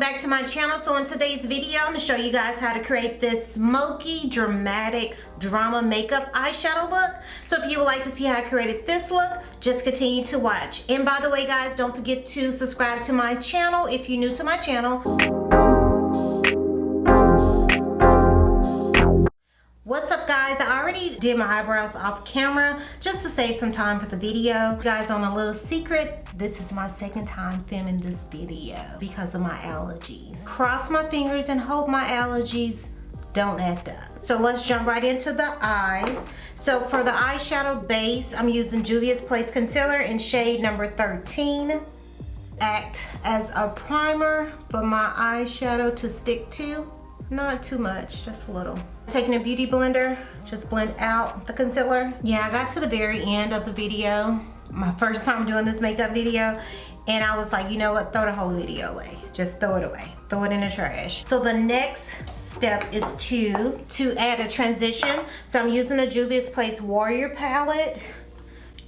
back to my channel. So in today's video, I'm going to show you guys how to create this smoky, dramatic, drama makeup eyeshadow look. So if you would like to see how I created this look, just continue to watch. And by the way, guys, don't forget to subscribe to my channel if you're new to my channel. What's up, guys? I already did my eyebrows off camera just to save some time for the video. You guys, on a little secret, this is my second time filming this video because of my allergies. Cross my fingers and hope my allergies don't act up. So let's jump right into the eyes. So for the eyeshadow base, I'm using Juvia's Place Concealer in shade number 13. Act as a primer for my eyeshadow to stick to. Not too much, just a little. Taking a beauty blender, just blend out the concealer. Yeah, I got to the very end of the video, my first time doing this makeup video, and I was like, you know what, throw the whole video away. Just throw it away, throw it in the trash. So the next step is to add a transition. So I'm using the Juvia's Place Warrior palette,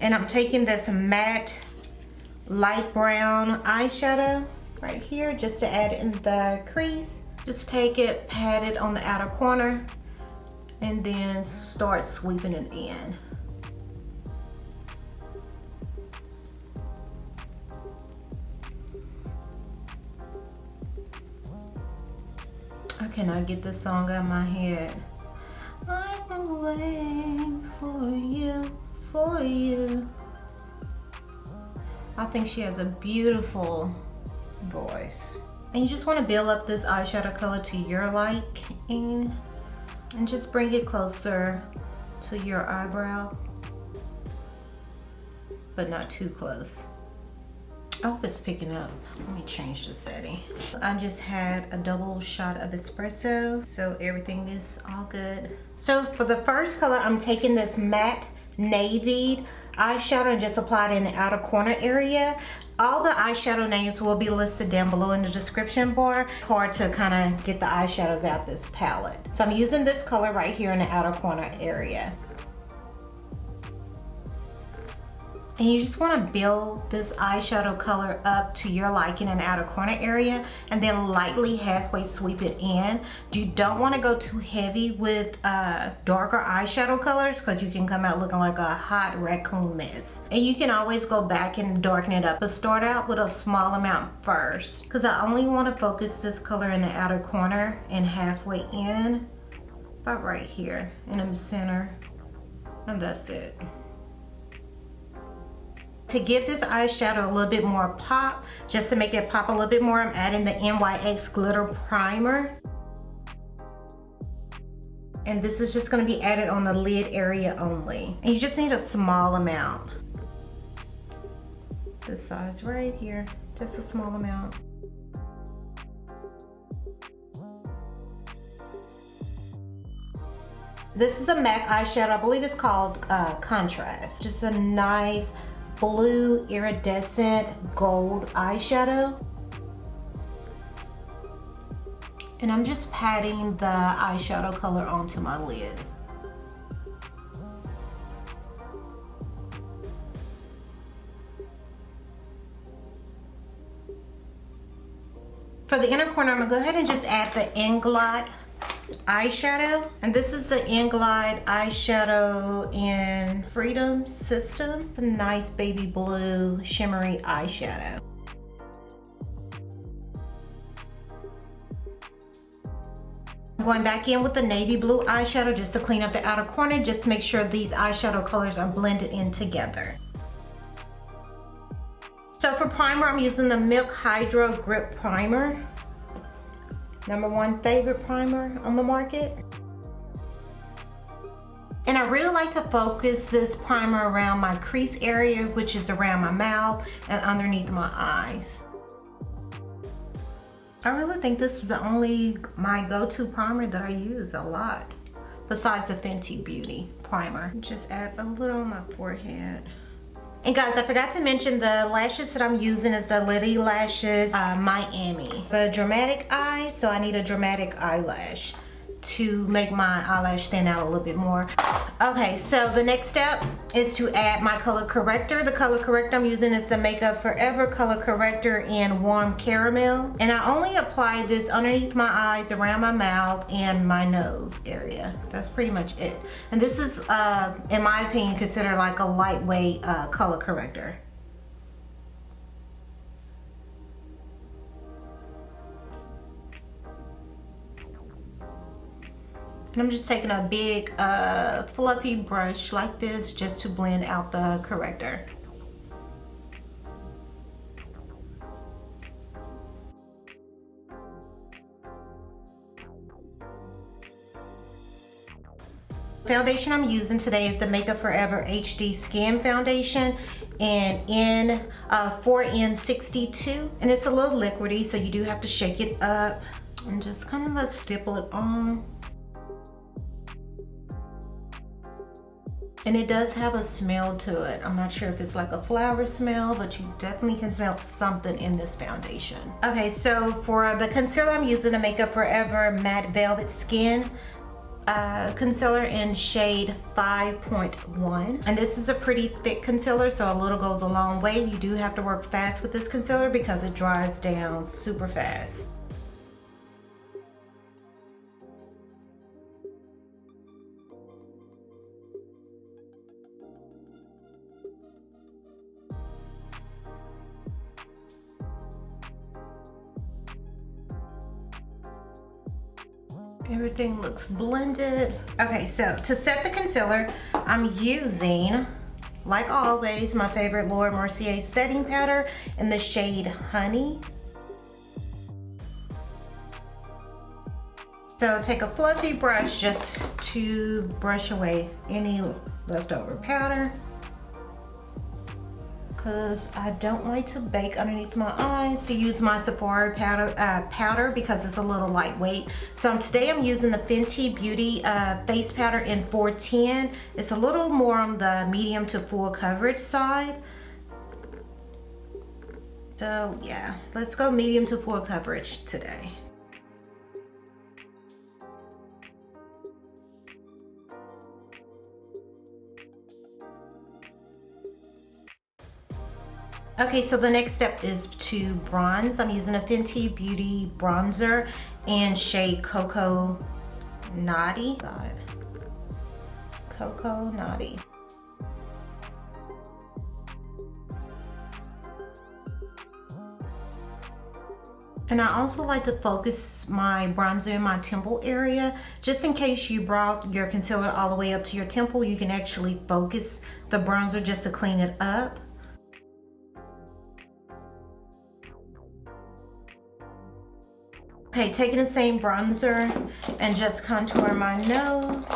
and I'm taking this matte light brown eyeshadow right here just to add in the crease. Just take it, pat it on the outer corner, and then start sweeping it in. I cannot get this song out of my head. I've been waiting for you. I think she has a beautiful voice. And you just want to build up this eyeshadow color to your liking and just bring it closer to your eyebrow, but not too close. I hope it's picking up. Let me change the setting. I just had a double shot of espresso, so everything is all good. So for the first color, I'm taking this matte navy eyeshadow and just apply it in the outer corner area. All the eyeshadow names will be listed down below in the description bar. It's hard to kind of get the eyeshadows out this palette. So I'm using this color right here in the outer corner area. And you just want to build this eyeshadow color up to your liking in the outer corner area, and then lightly halfway sweep it in. You don't want to go too heavy with darker eyeshadow colors because you can come out looking like a hot raccoon mess. And you can always go back and darken it up, but start out with a small amount first, because I only want to focus this color in the outer corner and halfway in, about right here in the center, and that's it. To give this eyeshadow a little bit more pop, just to make it pop a little bit more, I'm adding the NYX glitter primer. And this is just going to be added on the lid area only. And you just need a small amount. This size right here, just a small amount. This is a MAC eyeshadow, I believe it's called Contrast. Just a nice blue iridescent gold eyeshadow, and I'm just patting the eyeshadow color onto my lid. For the inner corner, I'm gonna go ahead and just add the Inglot eyeshadow, and this is the Inglot eyeshadow in Freedom System. It's a nice baby blue shimmery eyeshadow. I'm going back in with the navy blue eyeshadow just to clean up the outer corner, just to make sure these eyeshadow colors are blended in together. So for primer, I'm using the Milk Hydro Grip Primer. #1 favorite primer on the market. And I really like to focus this primer around my crease area, which is around my mouth and underneath my eyes. I really think this is my go-to primer that I use a lot, besides the Fenty Beauty primer. Just add a little on my forehead. And guys, I forgot to mention the lashes that I'm using is the Lilly Lashes Miami. The dramatic eye, so I need a dramatic eyelash. to make my eyelash stand out a little bit more. Okay, so the next step is to add my color corrector. The color corrector I'm using is the Makeup Forever color corrector in Warm Caramel. And I only apply this underneath my eyes, around my mouth, and my nose area. That's pretty much it. And this is, in my opinion, considered like a lightweight color corrector. And I'm just taking a big fluffy brush like this just to blend out the corrector. Foundation I'm using today is the Makeup Forever HD Skin Foundation in 4N62, and it's a little liquidy, so you do have to shake it up and just kind of let's stipple it on. And it does have a smell to it. I'm not sure if it's like a flower smell, but you definitely can smell something in this foundation. Okay, so for the concealer, I'm using the Makeup Forever Matte Velvet Skin concealer in shade 5.1. And this is a pretty thick concealer, so a little goes a long way. You do have to work fast with this concealer because it dries down super fast. Everything looks blended. Okay, so to set the concealer, I'm using, like always, my favorite Mercier setting powder in the shade Honey. So take a fluffy brush just to brush away any leftover powder, because I don't like to bake underneath my eyes. To use my Sephora powder because it's a little lightweight. So today I'm using the Fenty Beauty face powder in 410. It's a little more on the medium to full coverage side. So yeah, let's go medium to full coverage today. Okay, so the next step is to bronze. I'm using a Fenty Beauty bronzer in shade Cocoa Naughty. Cocoa Naughty. And I also like to focus my bronzer in my temple area. Just in case you brought your concealer all the way up to your temple, you can actually focus the bronzer just to clean it up. Okay, taking the same bronzer and just contour my nose.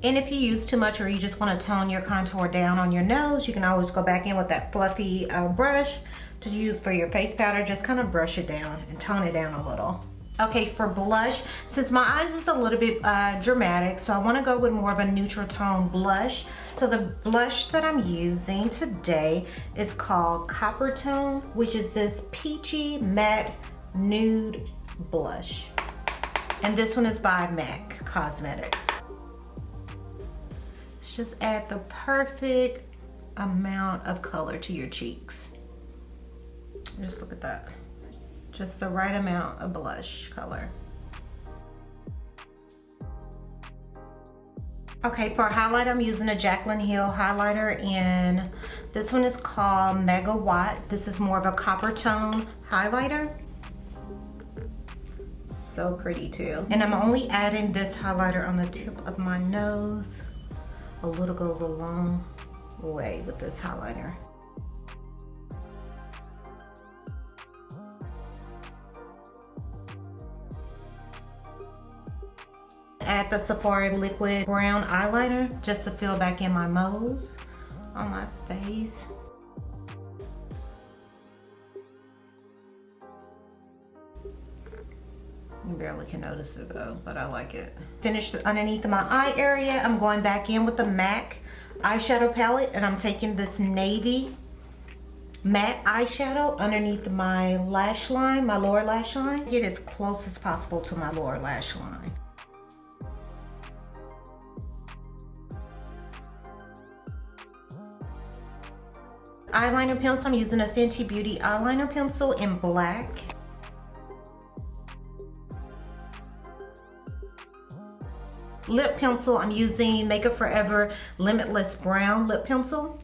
And if you use too much or you just want to tone your contour down on your nose, you can always go back in with that fluffy brush to use for your face powder. Just kind of brush it down and tone it down a little. Okay, for blush, since my eyes is a little bit dramatic, so I want to go with more of a neutral tone blush. So the blush that I'm using today is called Coppertone, which is this peachy matte nude blush. And this one is by MAC Cosmetic. Let's just add the perfect amount of color to your cheeks. Just look at that. Just the right amount of blush color. Okay, for highlight, I'm using a Jaclyn Hill highlighter, and this one is called Megawatt. This is more of a copper tone highlighter. So pretty too. And I'm only adding this highlighter on the tip of my nose. A little goes a long way with this highlighter. Add the Sephora liquid brown eyeliner just to fill back in my moles on my face. You barely can notice it though, but I like it. Finished underneath my eye area. I'm going back in with the MAC eyeshadow palette, and I'm taking this navy matte eyeshadow underneath my lash line, my lower lash line. Get as close as possible to my lower lash line. Eyeliner pencil, I'm using a Fenty Beauty eyeliner pencil in black. Lip pencil, I'm using Makeup Forever Limitless Brown lip pencil.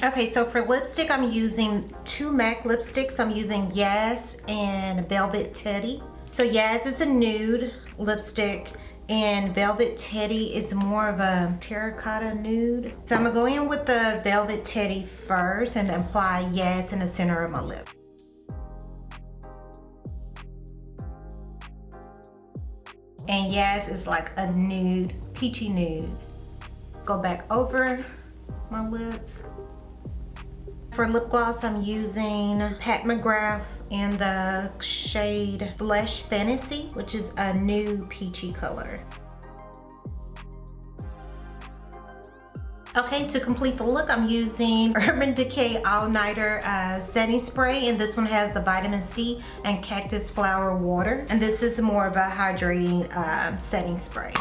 Okay, so for lipstick, I'm using two MAC lipsticks. I'm using Yash and Velvet Teddy. So Yash is a nude lipstick, and Velvet Teddy is more of a terracotta nude. So I'm gonna go in with the Velvet Teddy first and apply Yash in the center of my lip. And Yash is like a nude, peachy nude. Go back over my lips. For lip gloss, I'm using Pat McGrath in the shade Flesh Fantasy, which is a new peachy color. Okay, to complete the look, I'm using Urban Decay All Nighter setting spray, and this one has the Vitamin C and Cactus Flower Water, and this is more of a hydrating setting spray.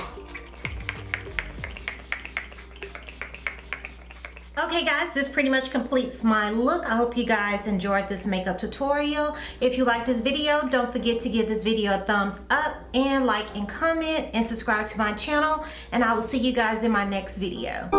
Okay guys, this pretty much completes my look. I hope you guys enjoyed this makeup tutorial. If you liked this video, don't forget to give this video a thumbs up and like and comment and subscribe to my channel, and I will see you guys in my next video.